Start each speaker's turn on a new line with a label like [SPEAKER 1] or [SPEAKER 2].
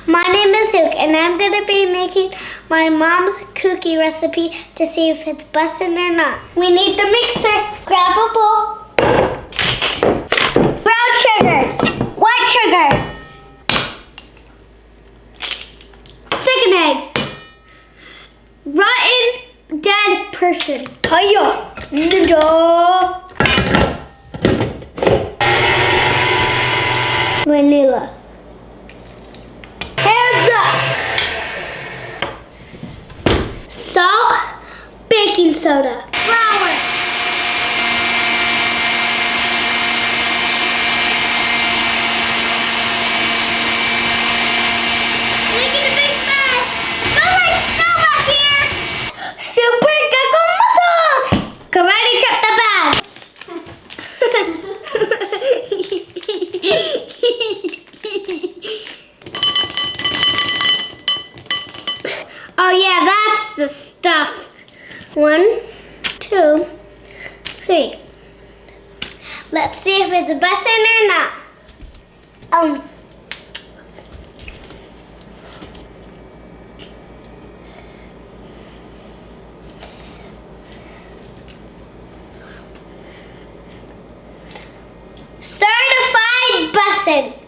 [SPEAKER 1] My name is Luke, and I'm going to be making my mom's cookie recipe to see if it's bussin' or not. We need the mixer. Grab a bowl. Brown sugar. White sugar. Second egg. Rotten dead person. Hiya. Ninja. Vanilla. Hands up. Salt, baking soda, flour. Making a big mess. Smells like snow up here. Super gecko muscles. Karate chop the bag. Oh yeah, that's the stuff. 1, 2, 3. Let's see if it's bussin' or not. Certified bussin'.